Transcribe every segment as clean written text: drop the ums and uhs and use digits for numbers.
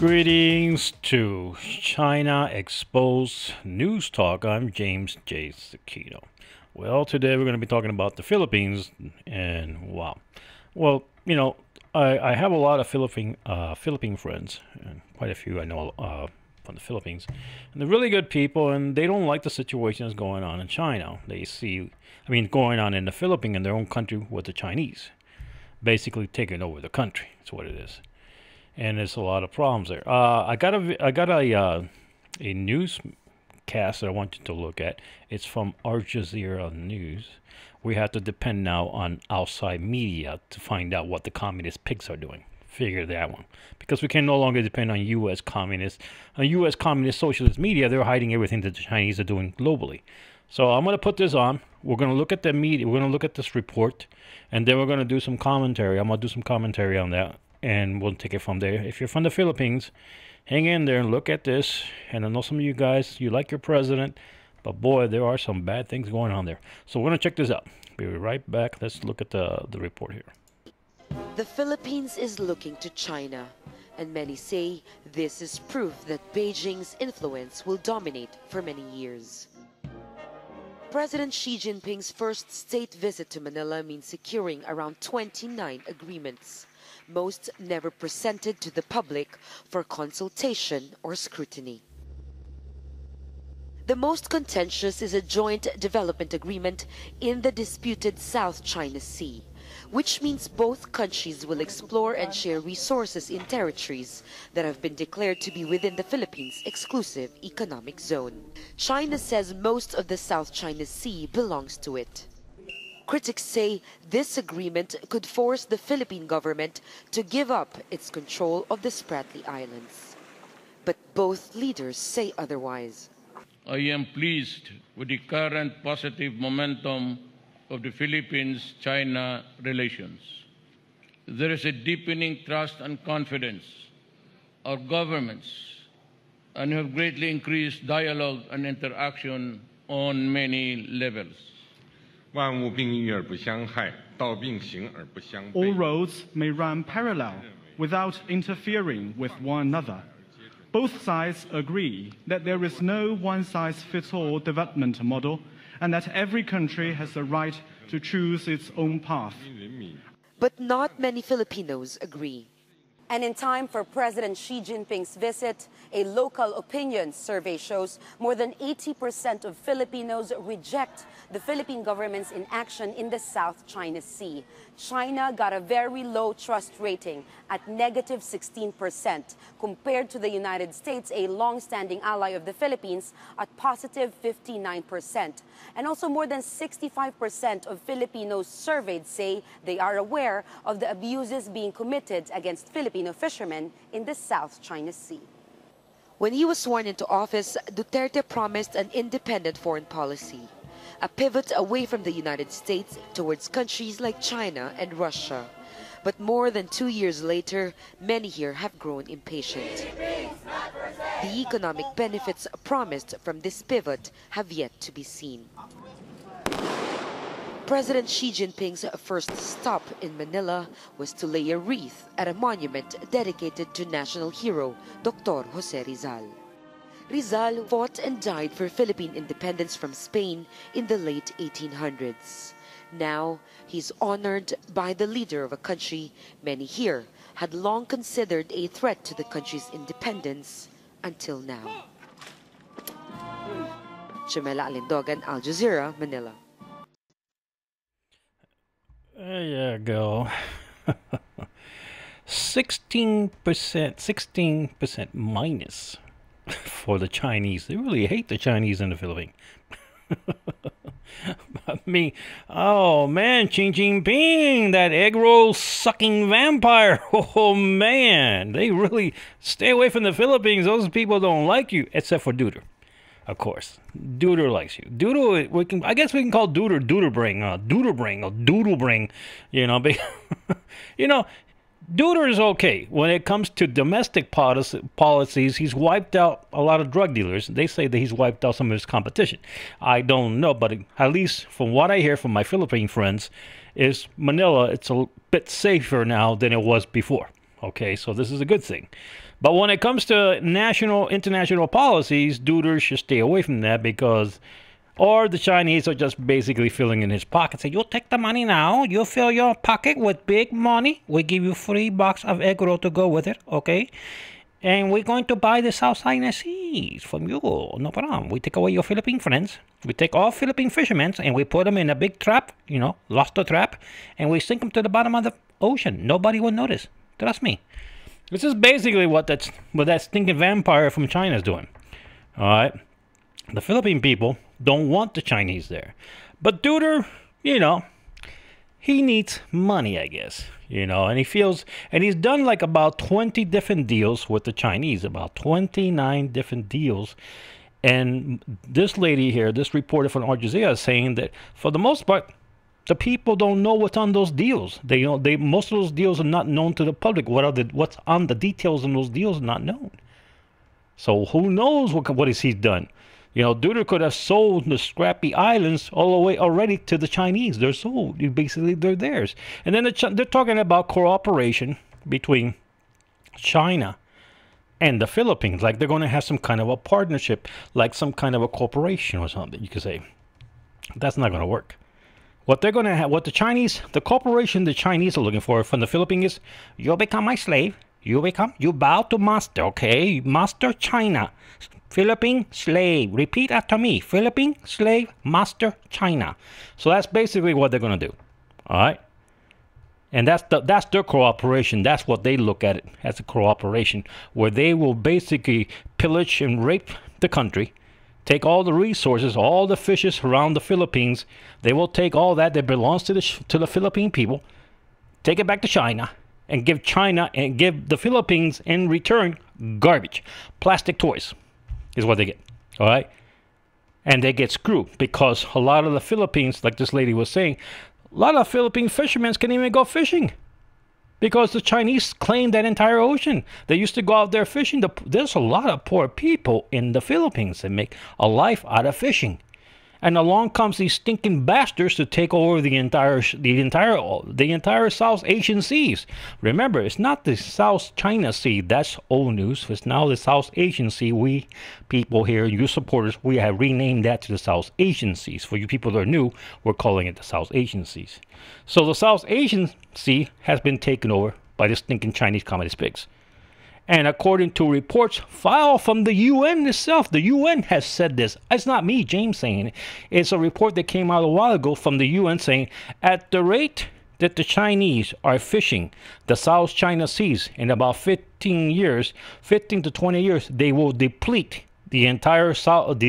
Greetings to China Exposed News Talk. I'm James J. Tsidkenu. Well, today we're going to be talking about the Philippines, and wow. Well, I have a lot of Philippine friends, and quite a few I know from the Philippines, and they're really good people, and they don't like the situation that's going on in China. They see, going on in the Philippines, in their own country with the Chinese, basically taking over the country. That's what it is. And there's a lot of problems there. I got a newscast that I want you to look at. It's from Al Jazeera News. We have to depend now on outside media to find out what the communist pigs are doing. Figure that one, because we can no longer depend on U.S. communist socialist media. They're hiding everything that the Chinese are doing globally. So I'm going to put this on. We're going to look at the media. We're going to look at this report, and then we're going to do some commentary. I'm going to do some commentary on that, and we'll take it from there. If you're from the Philippines, hang in there and look at this. And I know some of you guys, you like your president, but boy, there are some bad things going on there. So we're going to check this out. Be right back. Let's look at the report here. The Philippines is looking to China, and many say this is proof that Beijing's influence will dominate for many years. President Xi Jinping's first state visit to Manila means securing around 29 agreements, most never presented to the public for consultation or scrutiny. The most contentious is a joint development agreement in the disputed South China Sea, which means both countries will explore and share resources in territories that have been declared to be within the Philippines' exclusive economic zone. China says most of the South China Sea belongs to it. Critics say this agreement could force the Philippine government to give up its control of the Spratly Islands. But both leaders say otherwise. I am pleased with the current positive momentum of the Philippines-China relations. There is a deepening trust and confidence. Our governments and have greatly increased dialogue and interaction on many levels. All roads may run parallel without interfering with one another. Both sides agree that there is no one-size-fits-all development model and that every country has the right to choose its own path. But not many Filipinos agree. And in time for President Xi Jinping's visit, a local opinion survey shows more than 80% of Filipinos reject the Philippine government's inaction in the South China Sea. China got a very low trust rating at negative 16%, compared to the United States, a long-standing ally of the Philippines, at positive 59%. And also more than 65% of Filipinos surveyed say they are aware of the abuses being committed against Filipino fishermen in the South China Sea. When he was sworn into office, Duterte promised an independent foreign policy, a pivot away from the United States towards countries like China and Russia. But more than 2 years later, many here have grown impatient. The economic benefits promised from this pivot have yet to be seen. President Xi Jinping's first stop in Manila was to lay a wreath at a monument dedicated to national hero Dr. Jose Rizal. Rizal fought and died for Philippine independence from Spain in the late 1800s. Now, he's honored by the leader of a country many here had long considered a threat to the country's independence until now. Jamela Alindogan, Al Jazeera, Manila. There you go. 16% minus for the Chinese. They really hate the Chinese in the Philippines. Oh man, Xi Jinping, that egg roll sucking vampire. Oh man, they really stay away from the Philippines. Those people don't like you, except for Duder. Of course, Duder likes you. Duder, I guess we can call Duder Duderbring, Doodlebring. Duder is okay when it comes to domestic policies. He's wiped out a lot of drug dealers. They say that he's wiped out some of his competition. I don't know, but at least from what I hear from my Philippine friends, is Manila, it's a bit safer now than it was before. Okay, so this is a good thing. But when it comes to international policies, Duterte should stay away from that because, or the Chinese are just basically filling in his pocket. Say, you take the money now, you fill your pocket with big money. We give you 3 box of egg roll to go with it, okay? And we're going to buy the South China Seas from you. No problem. We take away your Philippine friends. We take all Philippine fishermen and we put them in a big trap, you know, lobster trap, and we sink them to the bottom of the ocean. Nobody will notice. Trust me. This is basically what that stinking vampire from China is doing. All right. The Philippine people don't want the Chinese there. But Duterte, you know, he needs money, I guess, you know, and he feels, and he's done like about 20 different deals with the Chinese, about 29 different deals. And this lady here, this reporter from Al Jazeera, is saying that for the most part, the people don't know what's on those deals. Most of those deals are not known to the public. What's on the details in those deals are not known. So who knows what he's done? You know, Duterte could have sold the scrappy islands all the way already to the Chinese. They're sold. Basically, they're theirs. And then they're talking about cooperation between China and the Philippines. Like they're going to have some kind of a partnership, like some kind of a corporation or something, you could say. That's not going to work. What they're going to have, what the corporation the Chinese are looking for from the Philippines is, you'll become my slave. You bow to master, okay? Master China. Philippine slave. Repeat after me. Philippine slave, master China. So that's basically what they're going to do. All right? And that's their cooperation. That's what they look at it as a cooperation, where they will basically pillage and rape the country, take all the resources, all the fishes around the Philippines. They will take all that belongs to the Philippine people, take it back to China, and give the Philippines in return garbage, plastic toys. Is what they get, all right? And they get screwed because a lot of the Philippines, like this lady was saying, a lot of Philippine fishermen can't even go fishing because the Chinese claim that entire ocean. They used to go out there fishing. There's a lot of poor people in the Philippines that make a life out of fishing. And along comes these stinking bastards to take over the entire South Asian seas. Remember, it's not the South China Sea. That's old news. It's now the South Asian Sea. We people here, you supporters, we have renamed that to the South Asian Seas. For you people that are new, we're calling it the South Asian Seas. So the South Asian Sea has been taken over by the stinking Chinese communist pigs. And according to reports filed from the UN itself, the UN has said this. It's not me, James, saying it. It's a report that came out a while ago from the UN saying, at the rate that the Chinese are fishing the South China Seas in about 15 to 20 years, they will deplete the entire South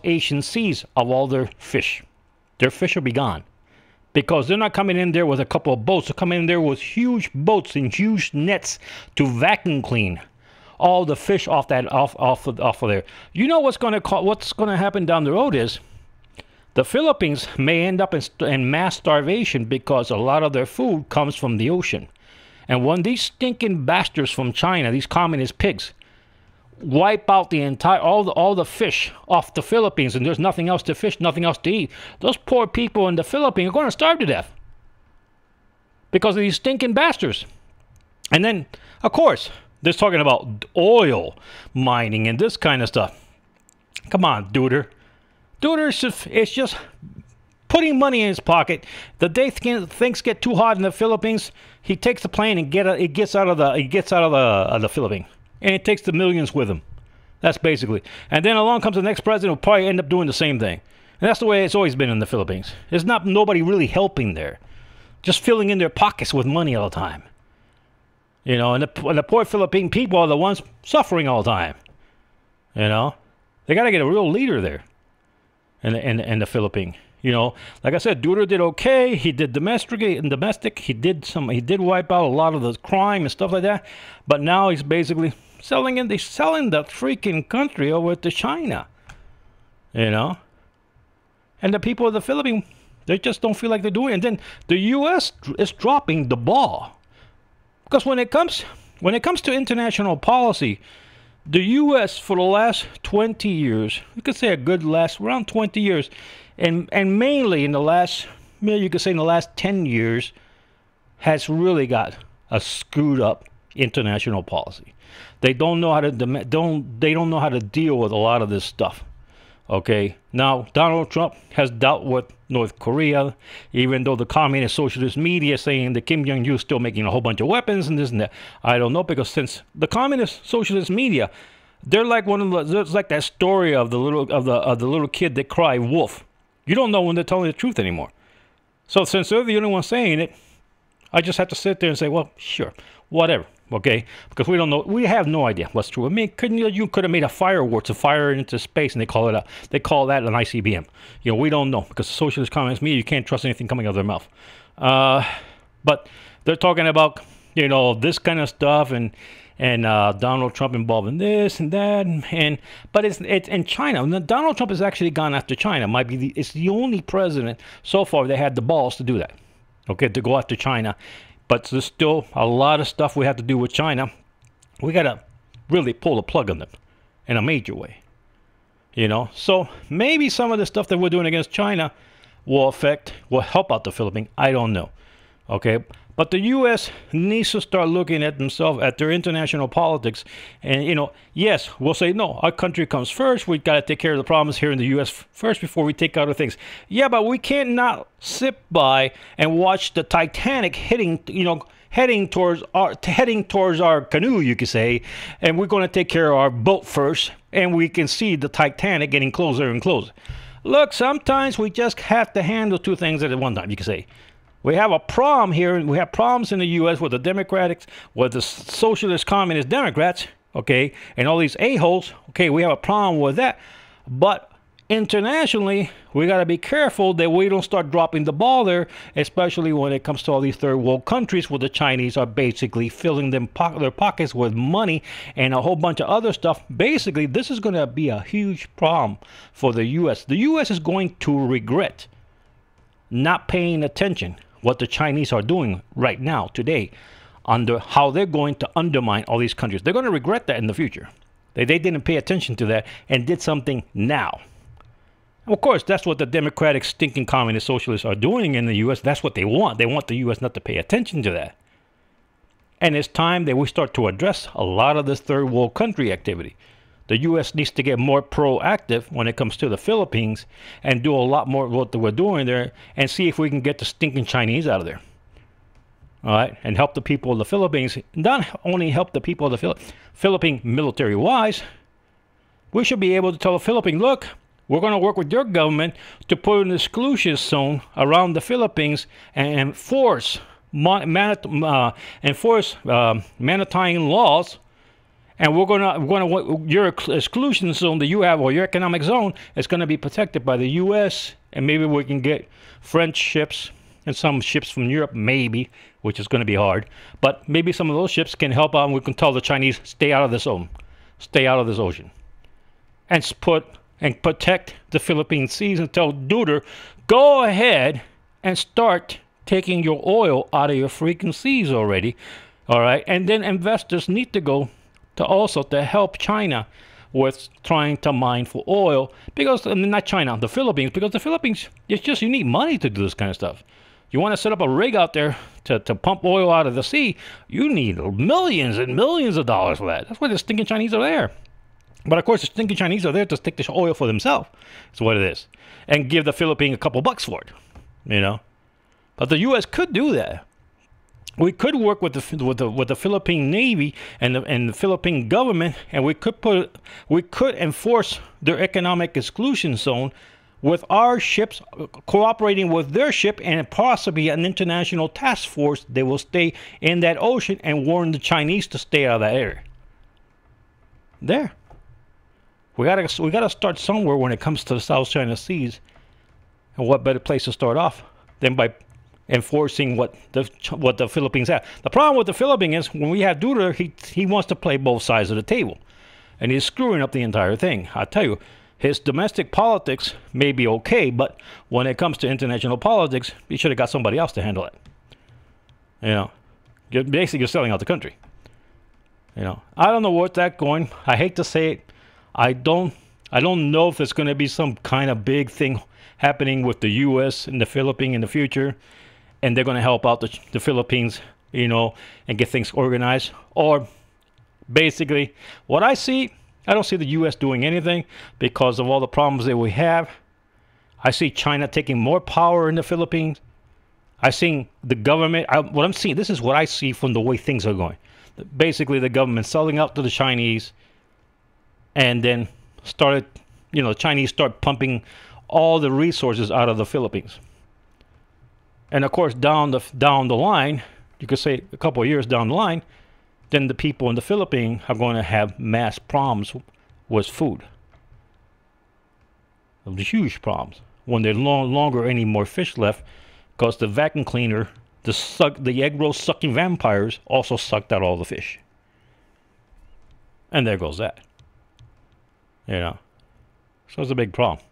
Asian Seas of all their fish. Their fish will be gone. Because they're not coming in there with a couple of boats. They're coming in there with huge boats and huge nets to vacuum clean all the fish off of there. You know what's going to happen down the road is the Philippines may end up in mass starvation because a lot of their food comes from the ocean. And when these stinking bastards from China, these communist pigs, wipe out the entire all the fish off the Philippines, and there's nothing else to fish, nothing else to eat, those poor people in the Philippines are going to starve to death because of these stinking bastards. And then, of course, they're talking about oil mining and this kind of stuff. Come on, Duterte. Duterte is just putting money in his pocket. The day things get too hot in the Philippines, he takes the plane and gets out of the Philippines. And it takes the millions with him. That's basically. And then along comes the next president who will probably end up doing the same thing. And that's the way it's always been in the Philippines. There's not nobody really helping there. Just filling in their pockets with money all the time. You know, and the poor Philippine people are the ones suffering all the time. You know. They got to get a real leader there. In the Philippines. You know, like I said, Duterte did okay. He did domestic. He did wipe out a lot of the crime and stuff like that. But now he's basically selling the freaking country over to China. You know, and the people of the Philippines, they just don't feel like they're doing it. And then the U.S. is dropping the ball because when it comes to international policy, the U.S. for the last 20 years, you could say around 20 years. And mainly in the last, you could say in the last 10 years, has really got a screwed up international policy. They don't know how to they don't know how to deal with a lot of this stuff. Okay, now Donald Trump has dealt with North Korea, even though the communist socialist media is saying that Kim Jong-un is still making a whole bunch of weapons and this and that. I don't know, because since the communist socialist media, they're like it's like that story of the little kid that cried wolf. You don't know when they're telling the truth anymore. So since they're the only one saying it, I just have to sit there and say, well, sure, whatever. Okay, because we don't know, we have no idea what's true. I mean, you could have made a fireworks to fire it into space, and they call that an ICBM. You know, we don't know, because the socialist communist media, you can't trust anything coming out of their mouth. But they're talking about, you know, this kind of stuff, and Donald Trump involved in this and that, but it's in China. Donald Trump has actually gone after China. It's the only president so far that had the balls to do that. Okay, to go after China. But there's still a lot of stuff we have to do with China. We got to really pull the plug on them in a major way. You know, so maybe some of the stuff that we're doing against China will help out the Philippines. I don't know. Okay, but the U.S. needs to start looking at themselves, at their international politics. And, you know, yes, we'll say, no, our country comes first. We've got to take care of the problems here in the U.S. first before we take other things. Yeah, but we can't not sit by and watch the Titanic heading towards our canoe, you could say, and we're going to take care of our boat first, and we can see the Titanic getting closer and closer. Look, sometimes we just have to handle two things at one time, you could say. We have a problem here, and we have problems in the U.S. with the Democrats, with the socialist communist Democrats, okay, and all these a-holes. Okay, we have a problem with that. But internationally, we got to be careful that we don't start dropping the ball there, especially when it comes to all these third world countries where the Chinese are basically filling their pockets with money and a whole bunch of other stuff. Basically, this is going to be a huge problem for the U.S. The U.S. is going to regret not paying attention what the Chinese are doing right now, today, under how they're going to undermine all these countries. They're going to regret that in the future. They didn't pay attention to that and did something now. Of course, that's what the democratic, stinking communist socialists are doing in the U.S. That's what they want. They want the U.S. not to pay attention to that. And it's time that we start to address a lot of this third world country activity. The U.S. needs to get more proactive when it comes to the Philippines and do a lot more of what we're doing there, and see if we can get the stinking Chinese out of there. All right, and help the people of the Philippines. Not only help the people of the Philippines military-wise, we should be able to tell the Philippines, look, we're going to work with your government to put an exclusion zone around the Philippines and enforce maritime laws. And we're gonna your exclusion zone that you have, or your economic zone, is going to be protected by the U.S. And maybe we can get French ships and some ships from Europe, maybe, which is going to be hard. But maybe some of those ships can help out, and we can tell the Chinese, stay out of this zone, stay out of this ocean, and protect the Philippine seas, and tell Duterte, go ahead and start taking your oil out of your freaking seas already. All right, and then investors need to go to help China with trying to mine for oil, because, I mean, not China, the Philippines, because the Philippines, it's just, you need money to do this kind of stuff. You want to set up a rig out there to pump oil out of the sea, you need millions and millions of dollars for that. That's why the stinking Chinese are there. But of course, the stinking Chinese are there to take the oil for themselves. That's what it is. And give the Philippines a couple bucks for it, you know. But the U.S. could do that. We could work with the Philippine Navy and the Philippine government, and we could enforce their economic exclusion zone with our ships cooperating with their ship, and possibly an international task force that will stay in that ocean and warn the Chinese to stay out of that area. There. We gotta start somewhere when it comes to the South China Seas, and what better place to start off than by enforcing what the Philippines have. The problem with the Philippines is, when we have Duterte, he wants to play both sides of the table, and he's screwing up the entire thing. I tell you, his domestic politics may be okay, but when it comes to international politics, he should have got somebody else to handle it. You know, you're selling out the country. You know, I don't know what's that going. I hate to say it. I don't know if there's going to be some kind of big thing happening with the U.S. and the Philippines in the future, and they're going to help out the Philippines you know, and get things organized. Or basically, what I see, I don't see the U.S. doing anything because of all the problems that we have. I see China taking more power in the Philippines. I see the government, what I'm seeing, this is what I see from the way things are going. Basically, the government selling out to the Chinese, and then started, you know, the Chinese start pumping all the resources out of the Philippines. And of course, down the line, you could say a couple of years down the line, then the people in the Philippines are going to have mass problems with food. Huge problems when there's no longer any more fish left, because the vacuum cleaner, the egg roll sucking vampires also sucked out all the fish. And there goes that. You know, so it's a big problem.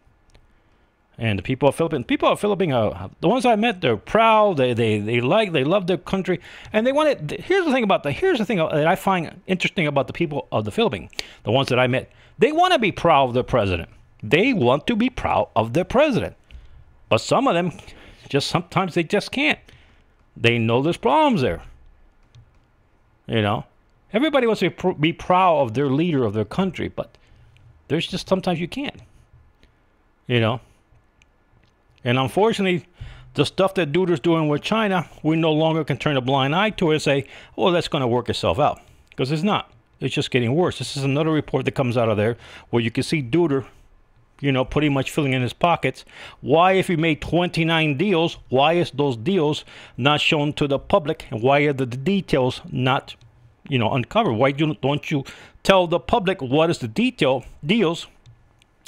And the people of Philippines, the ones I met, they're proud. They love their country, and they want it. Here's the thing that I find interesting about the people of the Philippines, the ones that I met. They want to be proud of their president. They want to be proud of their president, but some of them sometimes they just can't. They know there's problems there. You know, everybody wants to be proud of their leader of their country, but there's just sometimes you can't. You know. And unfortunately, the stuff that Duterte's doing with China, we no longer can turn a blind eye to it and say, well, that's going to work itself out. Because it's not. It's just getting worse. This is another report that comes out of there where you can see Duterte, you know, pretty much filling in his pockets. Why, if he made 29 deals, why is those deals not shown to the public? And why are the details not, you know, uncovered? Why don't you tell the public what is the deals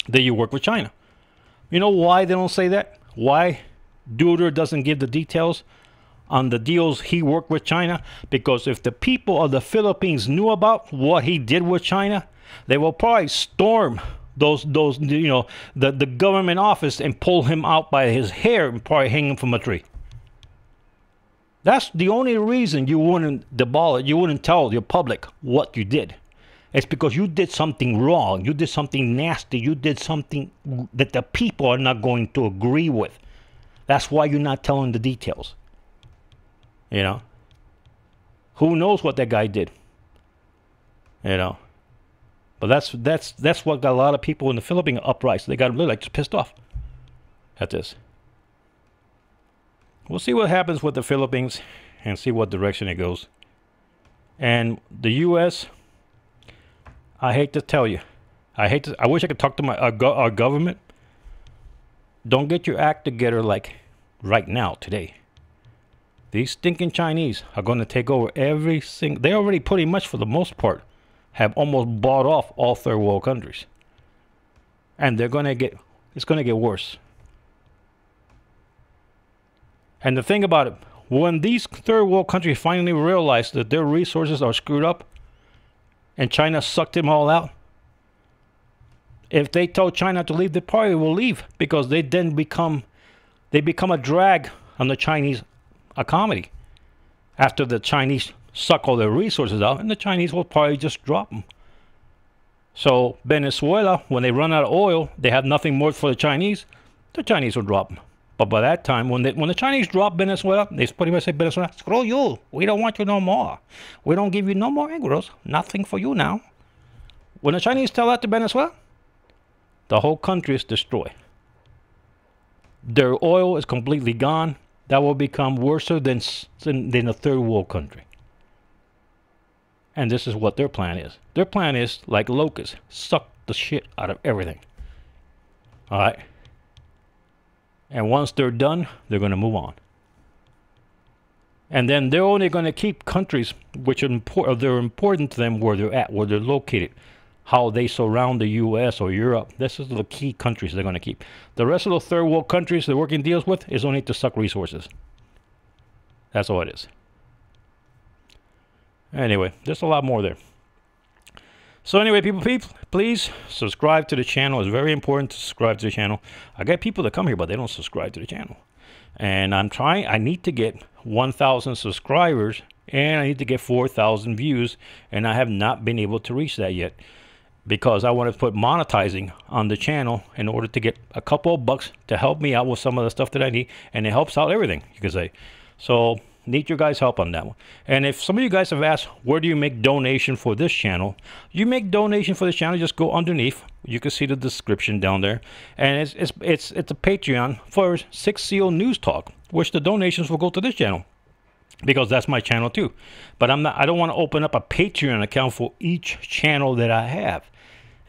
that you work with China? You know why they don't say that? Why Duterte doesn't give the details on the deals he worked with China? Because if the people of the Philippines knew about what he did with China, they will probably storm those you know, the government office and pull him out by his hair and probably hang him from a tree. That's the only reason you wouldn't tell your public what you did. It's because you did something wrong. You did something nasty. You did something that the people are not going to agree with. That's why you're not telling the details. You know? Who knows what that guy did? You know? But that's what got a lot of people in the Philippines uprising. They got really like just pissed off at this. We'll see what happens with the Philippines and see what direction it goes. And the U.S., I hate to tell you, I wish I could talk to our government. Don't get your act together like right now, today. These stinking Chinese are going to take over every single. They already pretty much, for the most part, have almost bought off all third world countries, and it's going to get worse. And the thing about it, when these third world countries finally realize that their resources are screwed up, and China sucked them all out, if they tell China to leave, they probably will leave, because they then become a drag on the Chinese economy. After the Chinese suck all their resources out, and the Chinese will probably just drop them. So Venezuela, when they run out of oil, they have nothing more for the Chinese will drop them. But by that time, when the Chinese drop Venezuela, they pretty much say, Venezuela, screw you. We don't want you no more. We don't give you no more egg rolls. Nothing for you now. When the Chinese tell that to Venezuela, the whole country is destroyed. Their oil is completely gone. That will become worse than a third world country. And this is what their plan is. Their plan is, like locusts, suck the shit out of everything. All right? And once they're done, they're going to move on. And then they're only going to keep countries which are important to them where they're at, where they're located. How they surround the U.S. or Europe. This is the key countries they're going to keep. The rest of the third world countries they're working deals with is only to suck resources. That's all it is. Anyway, there's a lot more there. So anyway, people, please subscribe to the channel. It's very important to subscribe to the channel. I get people that come here, but they don't subscribe to the channel. And I need to get 1,000 subscribers, and I need to get 4,000 views, and I have not been able to reach that yet, because I want to put monetizing on the channel in order to get a couple of bucks to help me out with some of the stuff that I need, and it helps out everything, you could say. So Need your guys' help on that one. And if some of you guys have asked, where do you make donation for this channel? You make donation for this channel, just go underneath. You can see the description down there. And it's a Patreon for 6CO News Talk, which the donations will go to this channel, because that's my channel too. But I don't want to open up a Patreon account for each channel that I have.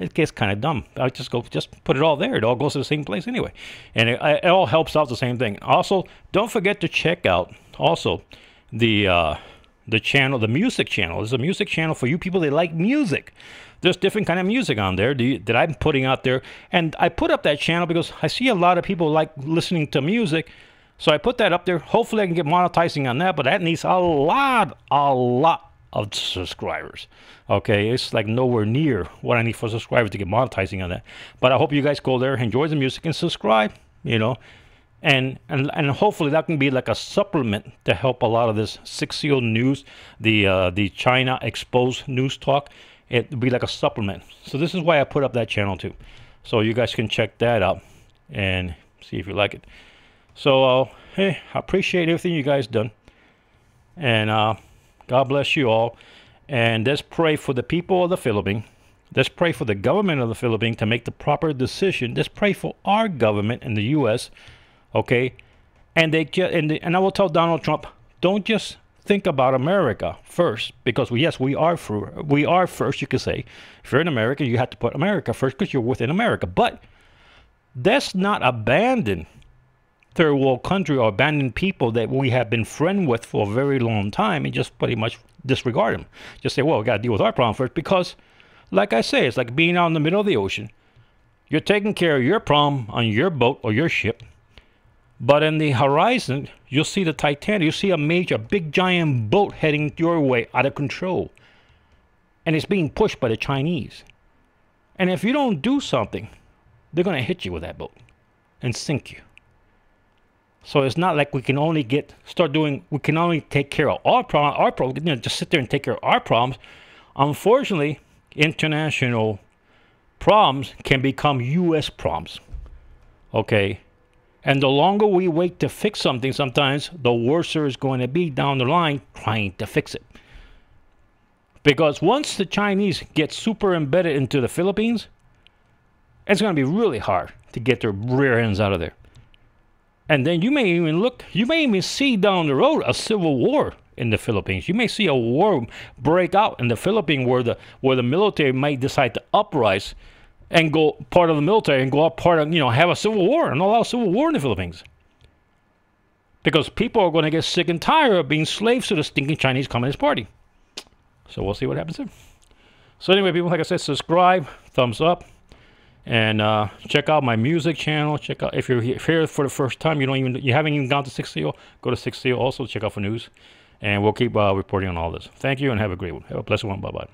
It gets kind of dumb. I just put it all there. It all goes to the same place anyway, and it all helps out the same thing. Also, don't forget to check out also the channel, the music channel. There's a music channel for you people that like music. There's different kind of music on there that I'm putting out there, and I put up that channel because I see a lot of people like listening to music. So I put that up there. Hopefully I can get monetizing on that, but that needs a lot of subscribers. Okay, it's like nowhere near what I need for subscribers to get monetizing on that. But I hope you guys go there, enjoy the music, and subscribe, you know. And hopefully that can be like a supplement to help a lot of this 6CO news, the China exposed news talk. It would be like a supplement. So this is why I put up that channel too. So you guys can check that out and see if you like it. So hey, I appreciate everything you guys done. And God bless you all. And let's pray for the people of the Philippines. Let's pray for the government of the Philippines to make the proper decision. Let's pray for our government in the U.S. Okay, and I will tell Donald Trump, don't just think about America first, because yes, we are first. You could say, if you're in America, you have to put America first because you're within America. But let's not abandon third world country or abandon people that we have been friends with for a very long time and just pretty much disregard them. Just say, well, we got to deal with our problem first, because like I say, it's like being out in the middle of the ocean. You're taking care of your problem on your boat or your ship, but in the horizon, you'll see the Titanic. You'll see a big giant boat heading your way out of control, and it's being pushed by the Chinese. And if you don't do something, they're going to hit you with that boat and sink you. So it's not like we can only we can only take care of our problem, you know, just sit there and take care of our problems. Unfortunately, international problems can become U.S. problems. Okay? And the longer we wait to fix something, sometimes the worse it's going to be down the line trying to fix it. Because once the Chinese get super embedded into the Philippines, it's going to be really hard to get their rear ends out of there. And then you may even see down the road a civil war in the Philippines. You may see a war break out in the Philippines where the military might decide to uprise and go part of the military and go up part of, have a civil war and allow civil war in the Philippines. Because people are going to get sick and tired of being slaves to the stinking Chinese Communist Party. So we'll see what happens there. So anyway, people, like I said, subscribe, thumbs up. And check out my music channel. Check out, if you're here for the first time, you haven't even gone to 6CO, go to 6CO also, check out for news, and we'll keep reporting on all this. Thank you and have a great one. Have a blessed one. Bye bye.